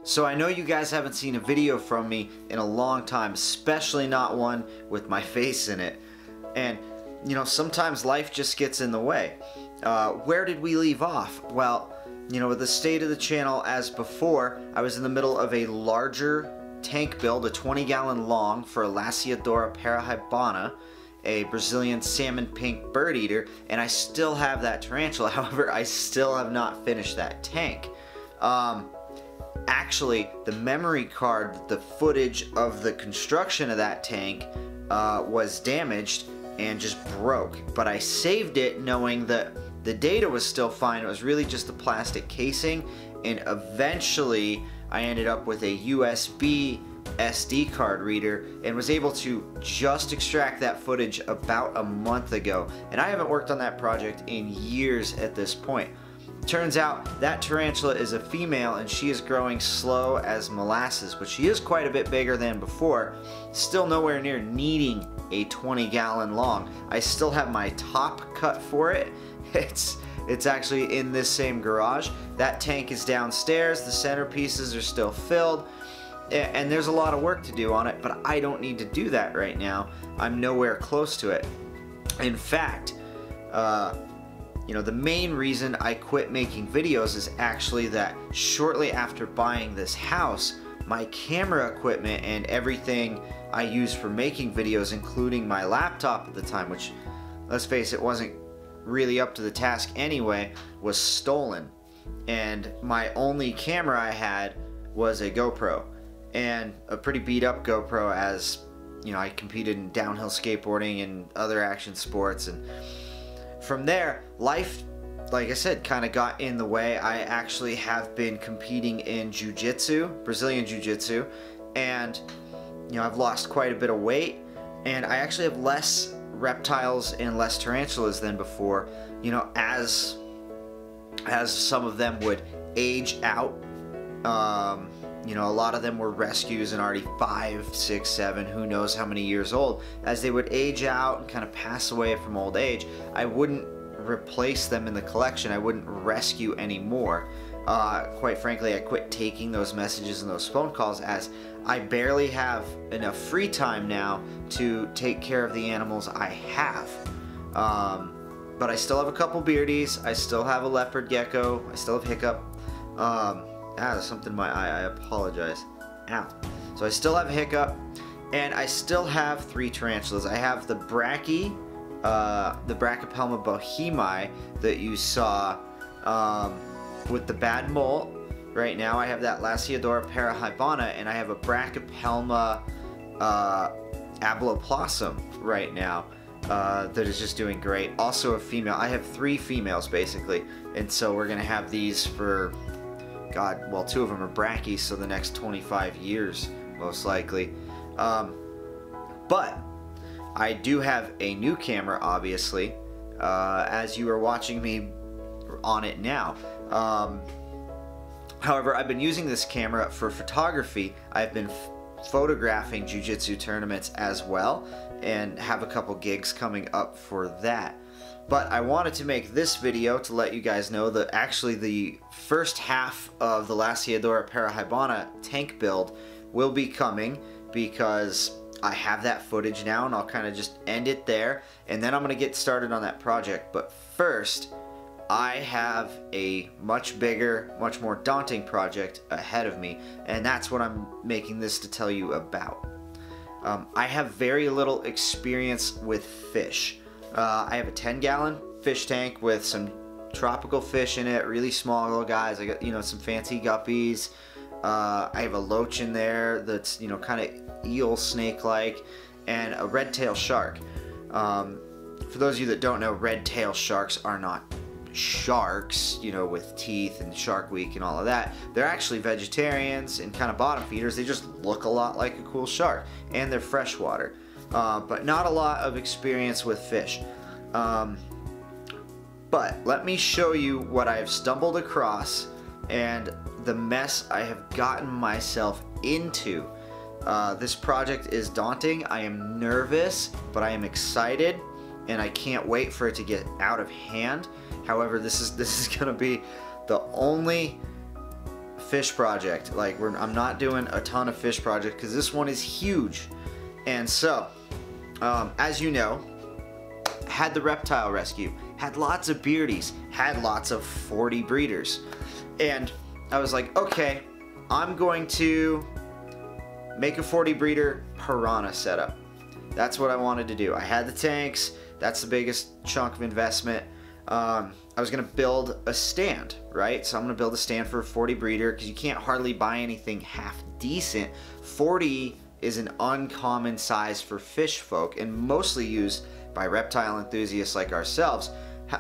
So I know you guys haven't seen a video from me in a long time, especially not one with my face in it. And you know, sometimes life just gets in the way. Where did we leave off? Well, you know, with the state of the channel as before, I was in the middle of a larger tank build, a 20-gallon long for a Laciadora parahybana, a Brazilian salmon pink bird eater, and I still have that tarantula. However, I still have not finished that tank. Actually, the memory card, the footage of the construction of that tank was damaged and just broke, but I saved it knowing that the data was still fine. It was really just the plastic casing, and eventually I ended up with a USB SD card reader and was able to just extract that footage about a month ago, and I haven't worked on that project in years at this point. Turns out that tarantula is a female and she is growing slow as molasses, but she is quite a bit bigger than before. Still nowhere near needing a 20-gallon long. I still have my top cut for it. It's actually in this same garage. That tank is downstairs, the centerpieces are still filled, and there's a lot of work to do on it, but I don't need to do that right now. I'm nowhere close to it. In fact, you know, the main reason I quit making videos is actually that shortly after buying this house, my camera equipment and everything I used for making videos, including my laptop at the time, which, let's face it, wasn't really up to the task anyway, was stolen. And my only camera I had was a GoPro, and a pretty beat up GoPro, as you know, I competed in downhill skateboarding and other action sports, and from there, life, like I said, kind of got in the way. I actually have been competing in jiu-jitsu, Brazilian jiu-jitsu, and you know, I've lost quite a bit of weight, and I actually have less reptiles and less tarantulas than before. You know, as some of them would age out, you know, a lot of them were rescues and already 5, 6, 7, who knows how many years old. As they would age out and kind of pass away from old age, I wouldn't replace them in the collection. I wouldn't rescue anymore. Quite frankly, I quit taking those messages and those phone calls, as I barely have enough free time now to take care of the animals I have. But I still have a couple beardies, I still have a leopard gecko, I still have Hiccup. There's something in my eye, I apologize. Ow. So I still have Hiccup, and I still have 3 tarantulas. I have the Brachy, the Brachypelma bohemi that you saw with the bad molt. Right now I have that Laciadora parahybana, and I have a Brachypelma abloplosum right now that is just doing great. Also a female. I have 3 females basically, and so we're gonna have these for, God, well, 2 of them are brachy, so the next 25 years most likely. But I do have a new camera, obviously, as you are watching me on it now. However, I've been using this camera for photography. I've been photographing jiu-jitsu tournaments as well, and have a couple gigs coming up for that. But I wanted to make this video to let you guys know that actually the first half of the Laciadora parahybana tank build will be coming, because I have that footage now, and I'll kind of just end it there, and then I'm going to get started on that project. But first, I have a much bigger, much more daunting project ahead of me, and that's what I'm making this to tell you about. I have very little experience with fish. I have a 10-gallon fish tank with some tropical fish in it, really small little guys. I got, you know, some fancy guppies. I have a loach in there that's, you know, kind of eel snake-like, and a red-tailed shark. For those of you that don't know, red-tailed sharks are not sharks, you know, with teeth and Shark Week and all of that. They're actually vegetarians and kind of bottom feeders. They just look a lot like a cool shark, and they're freshwater. But not a lot of experience with fish. But let me show you what I have stumbled across and the mess I have gotten myself into. This project is daunting. I am nervous, but I am excited, and I can't wait for it to get out of hand. However, this is gonna be the only fish project. Like I'm not doing a ton of fish project because this one is huge. And so, as you know, had the reptile rescue, had lots of beardies, had lots of 40 breeders. And I was like, okay, I'm going to make a 40 breeder piranha setup. That's what I wanted to do. I had the tanks. That's the biggest chunk of investment. I was going to build a stand, right? So I'm going to build a stand for a 40 breeder because you can't hardly buy anything half decent. 40 is an uncommon size for fish folk and mostly used by reptile enthusiasts like ourselves,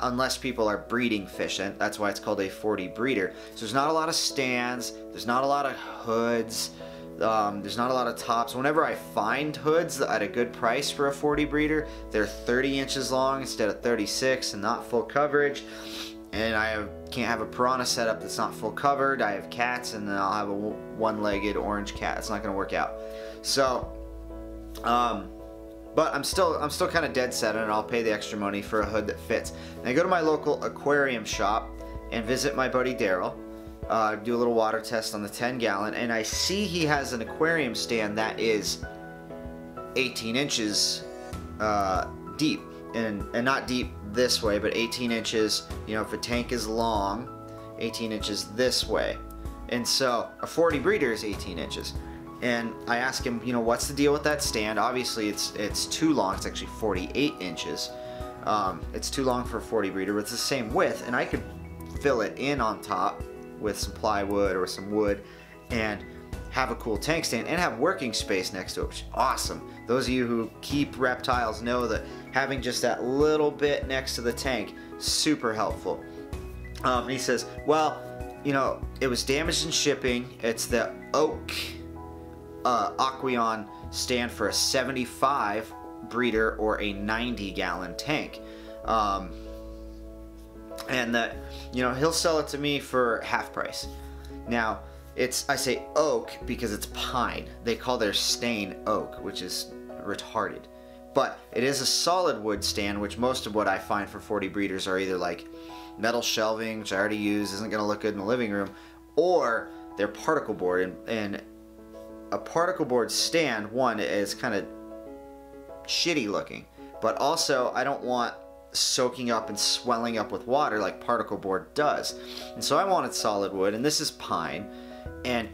unless people are breeding fish, and that's why it's called a 40 breeder. So there's not a lot of stands, there's not a lot of hoods, there's not a lot of tops. Whenever I find hoods at a good price for a 40 breeder, they're 30 inches long instead of 36 and not full coverage. And can't have a piranha setup that's not full covered. I have cats, and then I'll have a one-legged orange cat. It's not going to work out. So, but I'm still kind of dead set on it. I'll pay the extra money for a hood that fits. And I go to my local aquarium shop and visit my buddy Daryl. Do a little water test on the 10-gallon, and I see he has an aquarium stand that is 18 inches deep, and not deep this way, but 18 inches, you know, if a tank is long, 18 inches this way. And so a 40 breeder is 18 inches. And I ask him, you know, what's the deal with that stand? Obviously it's too long. It's actually 48 inches. It's too long for a 40 breeder, but it's the same width, and I could fill it in on top with some plywood or some wood and have a cool tank stand and have working space next to it, which is awesome. Those of you who keep reptiles know that having just that little bit next to the tank, super helpful. He says, well, you know, it was damaged in shipping. It's the oak Aqueon stand for a 75 breeder or a 90-gallon tank. And that, you know, he'll sell it to me for half price. Now, I say oak because it's pine. They call their stain oak, which is retarded. But it is a solid wood stand, which most of what I find for 40 breeders are either like metal shelving, which I already use, isn't going to look good in the living room, or they're particle board. And a particle board stand, one, is kind of shitty looking, but also I don't want soaking up and swelling up with water like particle board does. And so I wanted solid wood, and this is pine. And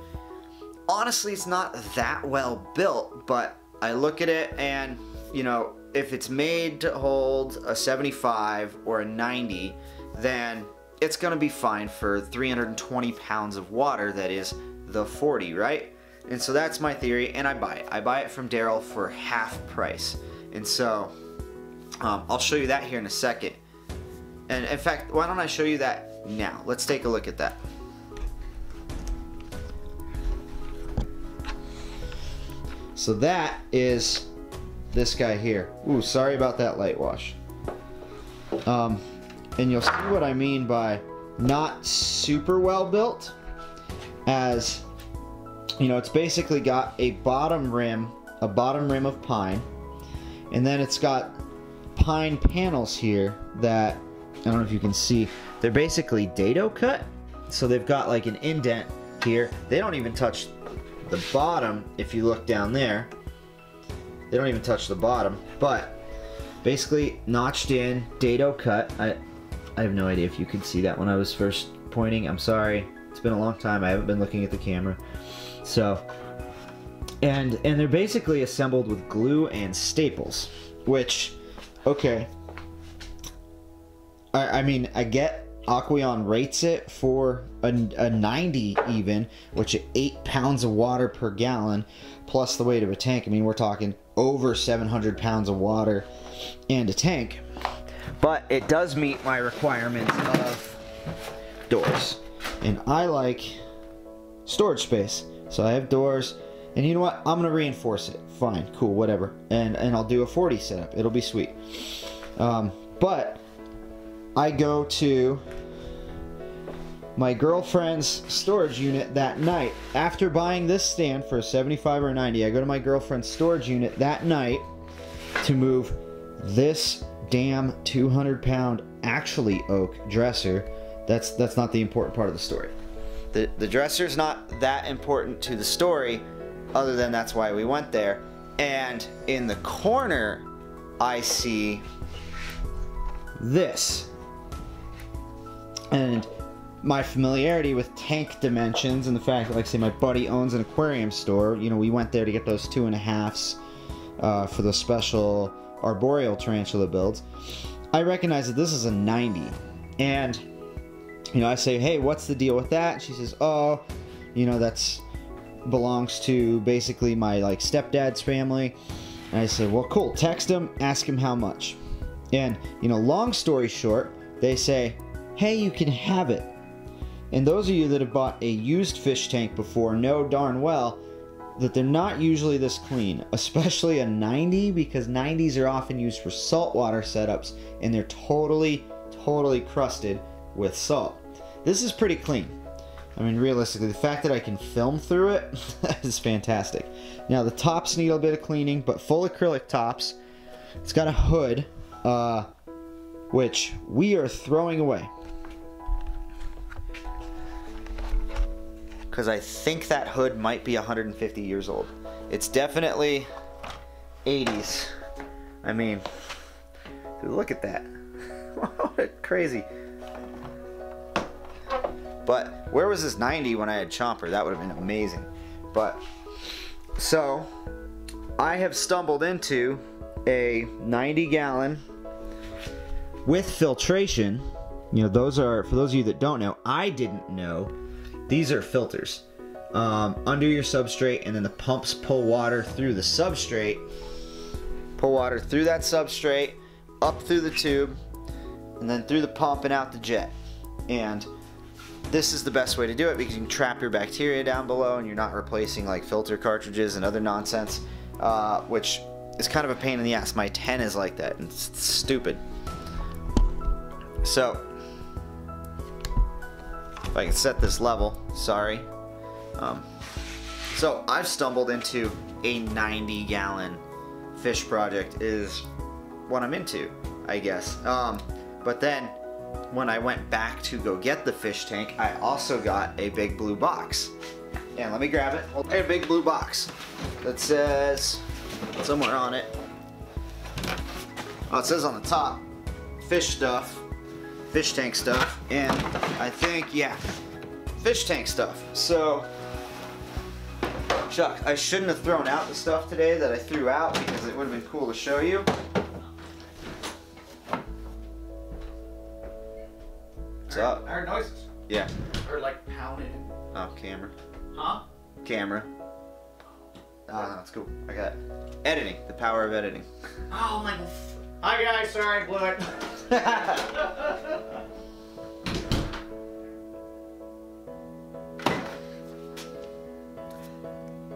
honestly, it's not that well built, but I look at it and, you know, if it's made to hold a 75 or a 90, then it's gonna be fine for 320 pounds of water that is the 40, right? And so that's my theory, and I buy it. I buy it from Daryl for half price. And so I'll show you that here in a second. And in fact, why don't I show you that now? Let's take a look at that. So that is this guy here. Ooh, sorry about that light wash. And you'll see what I mean by not super well built, as you know, it's basically got a bottom rim of pine, and then it's got pine panels here that, I don't know if you can see, they're basically dado cut. So they've got like an indent here. They don't even touch the bottom. If you look down there, they don't even touch the bottom, but basically notched in, dado cut. I have no idea if you could see that when I was first pointing. I'm sorry, it's been a long time. I haven't been looking at the camera. So, and they're basically assembled with glue and staples, which, okay, I mean, I get Aqueon rates it for a 90 even, which is 8 pounds of water per gallon, plus the weight of a tank. I mean, we're talking over 700 pounds of water and a tank. But it does meet my requirements of doors. And I like storage space. So I have doors, and you know what? I'm gonna reinforce it. Fine, cool, whatever. And I'll do a 40 setup. It'll be sweet. But I go to my girlfriend's storage unit that night. After buying this stand for a 75 or a 90, I go to my girlfriend's storage unit that night to move this damn 200-pound actually oak dresser. That's not the important part of the story. The dresser's not that important to the story, other than that's why we went there. And in the corner, I see this. And my familiarity with tank dimensions and the fact that, like I say, my buddy owns an aquarium store, you know, we went there to get those 2.5s for the special arboreal tarantula builds. I recognize that this is a 90. And, you know, I say, hey, what's the deal with that? And she says, oh, you know, that's belongs to basically my, like, stepdad's family. And I say, well, cool, text him, ask him how much. And, you know, long story short, they say, hey, you can have it. And those of you that have bought a used fish tank before know darn well that they're not usually this clean, especially a 90, because 90s are often used for saltwater setups, and they're totally crusted with salt. This is pretty clean. I mean, realistically, the fact that I can film through it is fantastic. Now, the tops need a bit of cleaning, but full acrylic tops. It's got a hood, which we are throwing away. Because I think that hood might be 150 years old. It's definitely 80s. I mean, dude, look at that. Crazy. But where was this 90 when I had Chomper? That would have been amazing. But, so, I have stumbled into a 90-gallon with filtration. You know, those are, for those of you that don't know, I didn't know, these are filters under your substrate, and then the pumps pull water through the substrate, pull water through that substrate, up through the tube, and then through the pump and out the jet. And this is the best way to do it because you can trap your bacteria down below, and you're not replacing like filter cartridges and other nonsense, which is kind of a pain in the ass. My 10 is like that, and it's stupid. So, if I can set this level, sorry. So I've stumbled into a 90-gallon fish project is what I'm into, I guess. But then when I went back to go get the fish tank, I also got a big blue box. And let me grab it. A big blue box that says somewhere on it. Oh, it says on the top, fish stuff. Fish tank stuff, and I think, yeah, fish tank stuff. So, shucks, I shouldn't have thrown out the stuff today that I threw out because it would have been cool to show you. What's up? I heard noises. Yeah. I heard like pounding. Oh, camera. Huh? Camera. Oh, no, it's cool. I got editing, the power of editing. Oh my. Hi guys, sorry, blew it.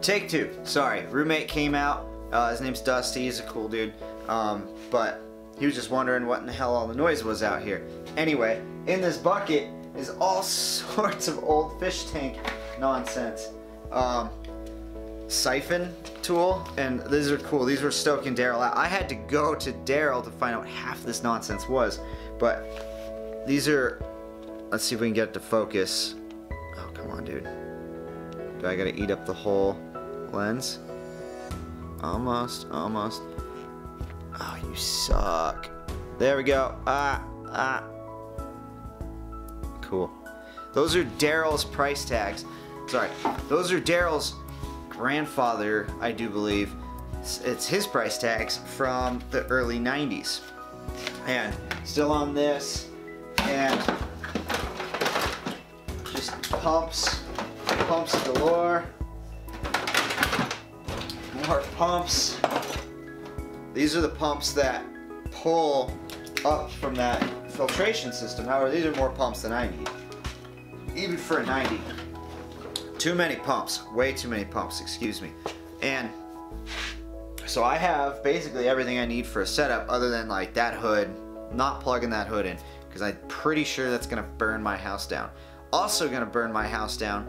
Take two. Sorry, roommate came out. His name's Dusty. He's a cool dude. But he was just wondering what in the hell all the noise was out here. Anyway, in this bucket is all sorts of old fish tank nonsense. Siphon tool, and these are cool. These were stoking Daryl out. I had to go to Daryl to find out what half this nonsense was, but these are, let's see if we can get it to focus. Oh, come on, dude. Do I gotta eat up the whole lens? Almost. Oh, you suck. There we go. Cool. Those are Daryl's price tags. Sorry, those are Daryl's grandfather, I do believe. It's his price tags from the early 90s. And still on this, and just pumps galore. More pumps. These are the pumps that pull up from that filtration system. However, these are more pumps than I need, even for a 90. Too many pumps, way too many pumps, excuse me. And so I have basically everything I need for a setup other than like that hood, not plugging that hood in because I'm pretty sure that's gonna burn my house down. Also gonna burn my house down,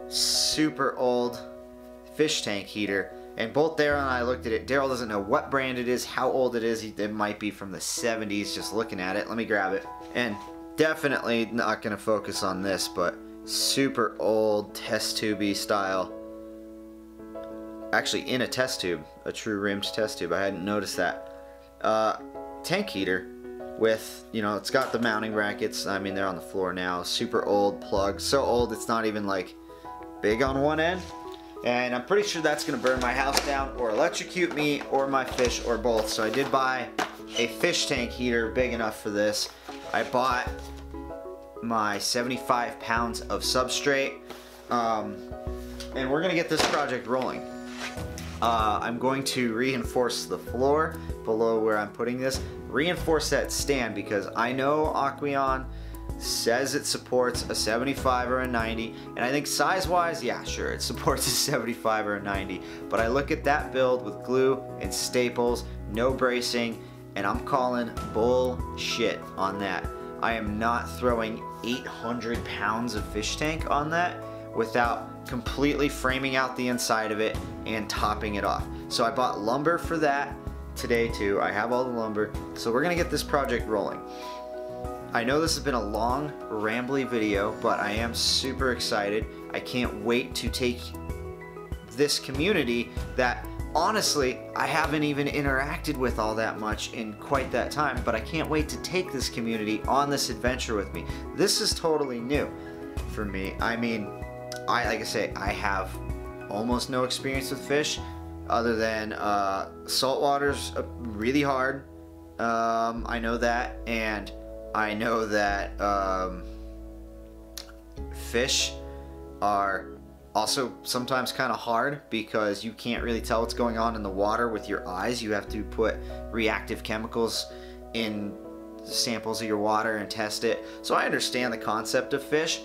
super old fish tank heater. And both Daryl and I looked at it. Daryl doesn't know what brand it is, how old it is. It might be from the 70s just looking at it. Let me grab it. And definitely not gonna focus on this, but super old test tube style. Actually, in a test tube, a true rimmed test tube. I hadn't noticed that. Tank heater with, you know, it's got the mounting brackets. I mean, they're on the floor now. Super old plug, so old it's not even like big on one end. And I'm pretty sure that's gonna burn my house down or electrocute me or my fish or both. So I did buy a fish tank heater big enough for this. I bought my 75 pounds of substrate, and we're gonna get this project rolling. I'm going to reinforce the floor below where I'm putting this, reinforce that stand, because I know Aqueon says it supports a 75 or a 90, and I think size wise, yeah, sure, it supports a 75 or a 90, but I look at that build with glue and staples, no bracing, and I'm calling bullshit on that. I am not throwing 800 pounds of fish tank on that without completely framing out the inside of it and topping it off. So I bought lumber for that today too. I have all the lumber. So we're gonna get this project rolling. I know this has been a long, rambly video, but I am super excited. I can't wait to take this community that honestly I haven't even interacted with all that much in quite that time, but I can't wait to take this community on this adventure with me. This is totally new for me. I mean, like I say, I have almost no experience with fish other than saltwater's really hard. I know that, and I know that fish are also sometimes kind of hard because you can't really tell what's going on in the water with your eyes. You have to put reactive chemicals in samples of your water and test it. So I understand the concept of fish.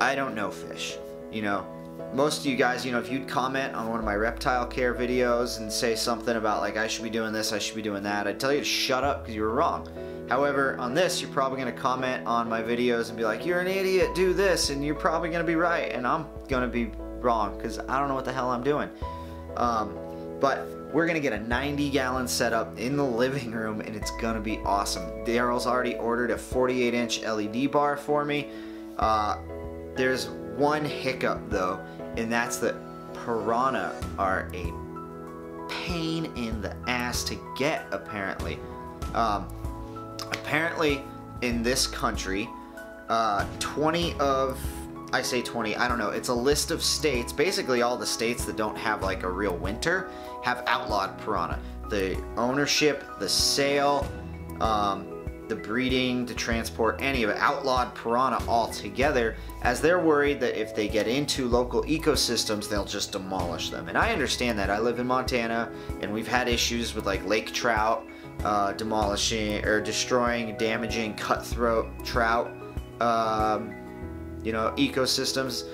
I don't know fish. You know, most of you guys, you know, if you'd comment on one of my reptile care videos and say something about like I should be doing this, I should be doing that, I'd tell you to shut up because you were wrong. However, on this, you're probably going to comment on my videos and be like, you're an idiot, do this, and you're probably going to be right, and I'm going to be wrong because I don't know what the hell I'm doing. But we're going to get a 90-gallon setup in the living room, and it's going to be awesome. Daryl's already ordered a 48-inch LED bar for me. There's one hiccup, though, and that's that piranha are a pain in the ass to get, apparently. Apparently, in this country, 20 of, I say 20, I don't know, it's a list of states, basically all the states that don't have like a real winter, have outlawed piranha. The ownership, the sale, the breeding, the transport, any of it, outlawed piranha altogether, as they're worried that if they get into local ecosystems, they'll just demolish them. And I understand that. I live in Montana, and we've had issues with like lake trout, demolishing or destroying, damaging cutthroat trout, you know, ecosystems,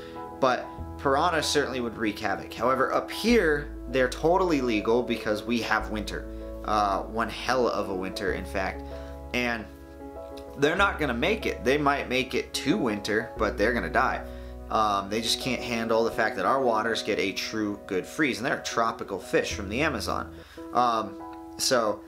but piranha certainly would wreak havoc. However, up here, they're totally legal because we have winter, one hell of a winter, in fact, and they're not gonna make it. They might make it to winter, but they're gonna die. They just can't handle the fact that our waters get a true good freeze, and they're tropical fish from the Amazon. So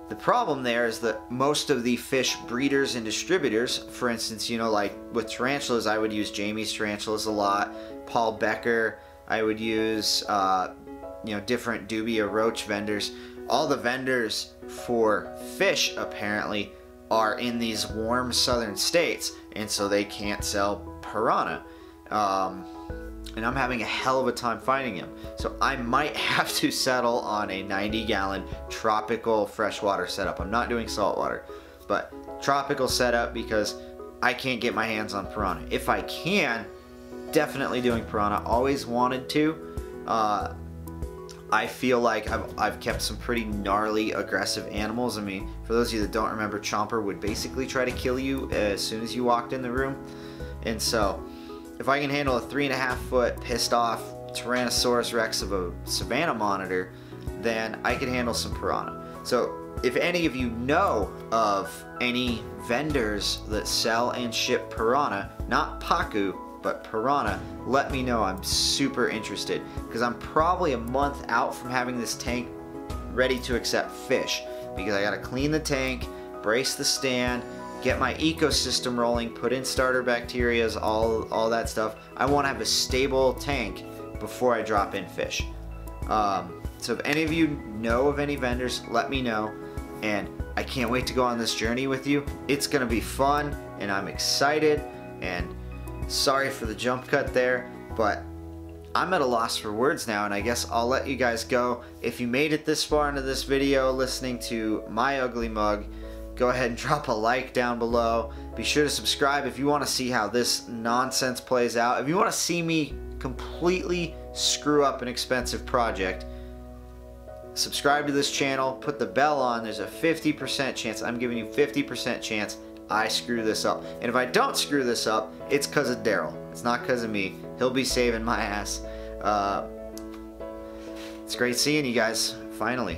the problem there is that most of the fish breeders and distributors, for instance, you know, like with tarantulas, I would use Jamie's tarantulas a lot, Paul Becker, I would use, you know, different dubia roach vendors. All the vendors for fish apparently are in these warm southern states, and so they can't sell piranha. And I'm having a hell of a time finding them. So I might have to settle on a 90-gallon tropical freshwater setup. I'm not doing saltwater, but tropical setup because I can't get my hands on piranha. If I can, definitely doing piranha. Always wanted to. I feel like I've kept some pretty gnarly, aggressive animals. I mean, for those of you that don't remember, Chomper would basically try to kill you as soon as you walked in the room. And so if I can handle a 3.5-foot pissed off Tyrannosaurus Rex of a Savannah monitor, then I can handle some piranha. So if any of you know of any vendors that sell and ship piranha, not pacu, but piranha, let me know. I'm super interested because I'm probably a month out from having this tank ready to accept fish, because I gotta clean the tank, brace the stand, get my ecosystem rolling, put in starter bacterias, all that stuff. I want to have a stable tank before I drop in fish. So if any of you know of any vendors, let me know. And I can't wait to go on this journey with you. It's gonna be fun, and I'm excited. And sorry for the jump cut there, but I'm at a loss for words now, and I guess I'll let you guys go. If you made it this far into this video listening to my ugly mug, go ahead and drop a like down below. Be sure to subscribe if you want to see how this nonsense plays out. If you want to see me completely screw up an expensive project, subscribe to this channel, put the bell on. There's a 50% chance, I'm giving you 50% chance I screw this up. And if I don't screw this up, it's because of Daryl. It's not because of me. He'll be saving my ass. It's great seeing you guys, finally.